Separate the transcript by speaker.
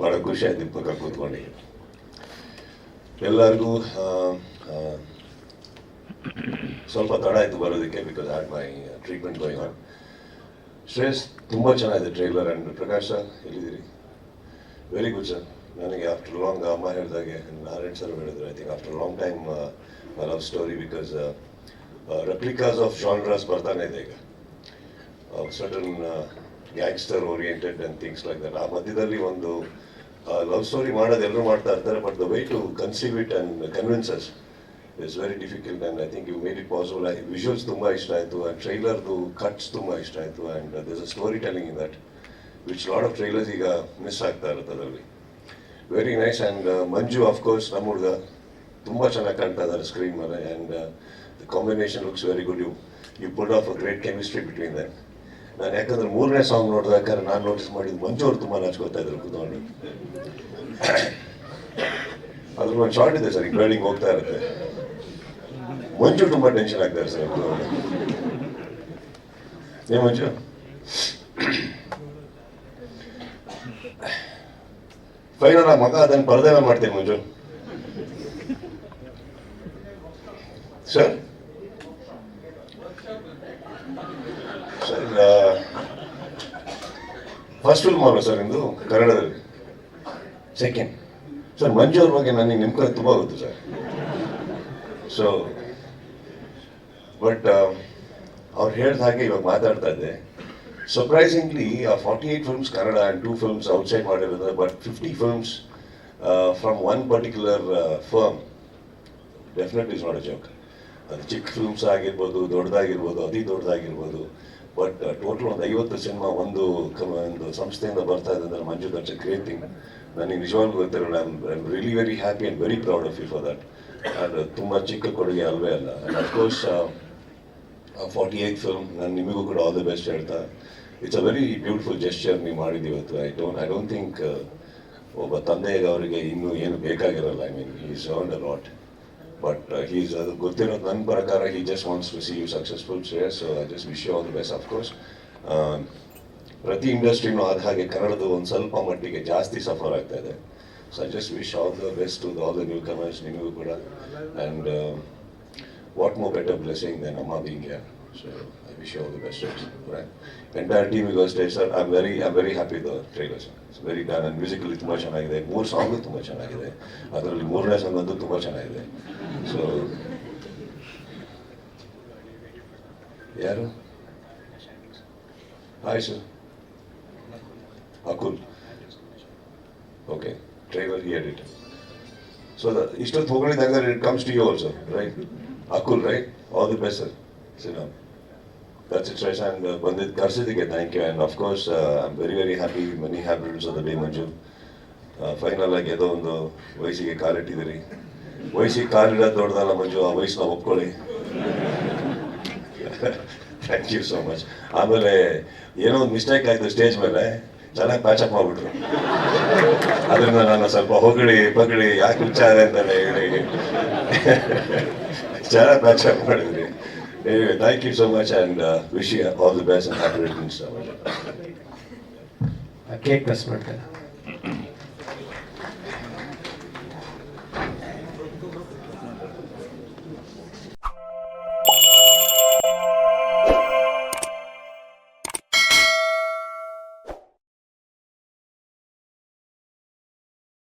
Speaker 1: ಭಾಳ ಖುಷಿ ಆಯ್ತು ನಿಮ್ಮ ಪಕ್ಕ ಕೂತ್ಕೊಂಡು. ಎಲ್ಲರಿಗೂ ಸ್ವಲ್ಪ ತಡ ಆಯಿತು ಬರೋದಕ್ಕೆ, because at my treatment going on. Shreyas ತುಂಬ ಚೆನ್ನಾಗಿದೆ ಟ್ರೈಲರ್. ಆ್ಯಂಡ್ ಪ್ರಕಾಶ್ ಸರ್ ಎಲ್ಲಿದ್ದೀರಿ? Very good sir. ನನಗೆ ಆಫ್ಟರ್ ಲಾಂಗ್ ಅಮ್ಮ ಹೇಳಿದಾಗೆ ನಾರಾಯಣ್ ಸರ್ ಹೇಳಿದ್ರು, I think after long time love story, because replicas of genres ಬರ್ತಾನೆ ಇದೆ ಈಗ. Certain gangster oriented and things like that. ಆ ಮಧ್ಯದಲ್ಲಿ ಒಂದು ಲವ್ ಸ್ಟೋರಿ ಮಾಡೋದು ಎಲ್ಲರೂ ಮಾಡ್ತಾ ಇರ್ತಾರೆ, but the way to conceive it and convinces it's very difficult. And I think you made it possible. Visuals ತುಂಬ ಇಷ್ಟ ಆಯಿತು, ಆ್ಯಂಡ್ ಟ್ರೈಲರ್ದು ಕಟ್ಸ್ ತುಂಬ ಇಷ್ಟ ಆಯಿತು. And this a story telling in that which lot of trailers ಈಗ miss ಆಗ್ತಾ ಇರುತ್ತೆ ಅದರಲ್ಲಿ. Very nice. And Manju of course ನಮ್ಮ ಹುಡುಗ ತುಂಬ ಚೆನ್ನಾಗಿ ಕಾಣ್ತಾ ಇದ್ದಾರೆ ಸ್ಕ್ರೀನ್ ಮೇಲೆ. And the combination looks very good. You pulled off a great chemistry between them. ನಾನು ಯಾಕಂದ್ರೆ ಮೂರನೇ ಸಾಂಗ್ ನೋಡಿದಾದ್ರೆ ನಾನು ನೋಟಿಸ್ ಮಾಡಿದ್ದು ಮಂಜು ಅವ್ರು ತುಂಬ ನಾಚ್ಕೋತಾ ಇದ್ರು ಕೂತ್ಕೊಂಡು. ಅದ್ರ ಒಂದು ಶಾರ್ಟ್ ಇದೆ ಸರ್, ಈಗ ಬೆಳ್ಳಿಂಗ್ ಹೋಗ್ತಾ ಇರುತ್ತೆ, ಮಂಜು ತುಂಬ ಟೆನ್ಷನ್ ಆಗ್ತಾರೆ ಸರ್. ಏ ಮಂಜು, ಫೈನಲ್ ಆ ಮಗ ಅದನ್ನು ಪರದೇನ ಮಾಡ್ತೀನಿ ಮಂಜು ಸರ್. ಸರ್ ಫಸ್ಟ್ ಫಿಲ್ಮ್ ಅಲ್ಲ ಸರ್ ನಿಮ್ಮದು ಕನ್ನಡದಲ್ಲಿ? ಸೆಕೆಂಡ್. ಸರ್ ಮಂಜು ಅವ್ರ ಬಗ್ಗೆ ನನಗೆ ನಿಮ್ಮ ಕಡೆ ತುಂಬ ಗೊತ್ತು ಸರ್. ಸೊ ಬಟ್ ಅವ್ರು ಹೇಳಿದ ಹಾಗೆ ಇವಾಗ ಮಾತಾಡ್ತಾ ಇದ್ದೆ. Surprisingly 48 films Kannada and 2 films outside ಮಾಡಿರೋದು, but 50 films from one particular firm definitely is not a joke. ಅದು ಚಿಕ್ಕ ಫಿಲ್ಮ್ಸ್ ಆಗಿರ್ಬೋದು, ದೊಡ್ಡದಾಗಿರ್ಬೋದು, ಅತಿ ದೊಡ್ಡದಾಗಿರ್ಬೋದು, ಬಟ್ ಟೋಟಲ್ ಒಂದು 50 ಸಿನಿಮಾ ಒಂದು ಸಂಸ್ಥೆಯಿಂದ ಬರ್ತಾ ಇದೆ ಅಂದರೆ Manju that's a great thing. ನನಗೆ ನಿಜವಾಗ್ಲೂ ಗೊತ್ತಿರೋಣ. I am really very happy and very proud of you for that. ಅದು ತುಂಬ ಚಿಕ್ಕ ಕೊಡುಗೆ ಅಲ್ವೇ ಅಲ್ಲ. ಆ್ಯಂಡ್ ಅಫ್ಕೋರ್ಸ್ 48th ಫಿಲ್ಮ್ ನಾನು ನಿಮಗೂ ಕೂಡ ಆಲ್ ದಿ ಬೆಸ್ಟ್ ಹೇಳ್ತಾ, it's a very beautiful gesture ನೀವು ಮಾಡಿದ್ದೀವಿ ಇವತ್ತು. ಐ ಡೋಂಟ್ ಥಿಂಕ್ ಒಬ್ಬ ತಂದೆಗೆ ಅವರಿಗೆ ಇನ್ನೂ ಏನು ಬೇಕಾಗಿರಲ್ಲ. I mean he's earned a lot, but he's ಅದು ಗೊತ್ತಿರೋದು ನನ್ನ ಪ್ರಕಾರ he just wants to see you successful Shreyas. So I just wish you all the best. Of course ಪ್ರತಿ ಇಂಡಸ್ಟ್ರಿನೂ ಆದ ಹಾಗೆ ಕನ್ನಡದ ಒಂದು ಸ್ವಲ್ಪ ಮಟ್ಟಿಗೆ ಜಾಸ್ತಿ ಸಫರ್ ಆಗ್ತಾ ಇದೆ. So I just wish all the best to all the newcomers, ನಿಮಗೂ ಕೂಡ. And what more better blessing than Amma being here. So I wish you all the best. Right? Entire team because sir, I'm very happy with the trailer. It's very done and musically ತುಂಬಾ ಚೆನ್ನಾಗಿದೆ. 3 song ತುಂಬಾ ಚೆನ್ನಾಗಿದೆ. ಅದರಲ್ಲಿ 3ನೇ song ಅಂತೂ ತುಂಬಾ ಚೆನ್ನಾಗಿದೆ. So ಯಾರು? Hi sir. Akul. Okay, trailer he edited. So ಇಷ್ಟೊತ್ತು ಹೋಗಿದ್ದಾಗ it comes to you also, right? Akul, right? All the best, sir. Sit down. That's it, Sresh. And Bandit Karsidike, thank you. And of course, I'm very happy. Many happy returns of the day, Manju. Final ಆಗಿ ಏನೋ ಒಂದು ವಯಸ್ಸಿಗೆ ಕಾಲಿಟ್ಟಿದ್ದೀರಿ. ವಯಸ್ಸಿಗೆ ಕಾಲಿಡೋದು ದೊಡ್ಡದಲ್ಲ ಮಂಜು, ಆ ವಯಸ್ಸನ್ನ ಒಪ್ಕೊಳ್ಳಿ. Thank you so much. ಆಮೇಲೆ ಏನೋ ಒಂದು ಮಿಸ್ಟೇಕ್ ಆಯಿತು ಸ್ಟೇಜ್ ಮೇಲೆ, ಚೆನ್ನಾಗಿ ಪ್ಯಾಚಪ್ ಮಾಡಿಬಿಟ್ರು. ಅದರಿಂದ ನಾನು ಸ್ವಲ್ಪ ಹೊಗಳಿ ಯಾಕೆ ವಿಚಾರ ಅಂತಾನೆ ಹೇಳಿ ಚೆನ್ನಾಗಿ ಪ್ಯಾಚಪ್ ಮಾಡಿದ್ರಿ. Thank you so much and wish you all the best and happy returns.
Speaker 2: Cake press ಮಾಡ್ತಾರೆ.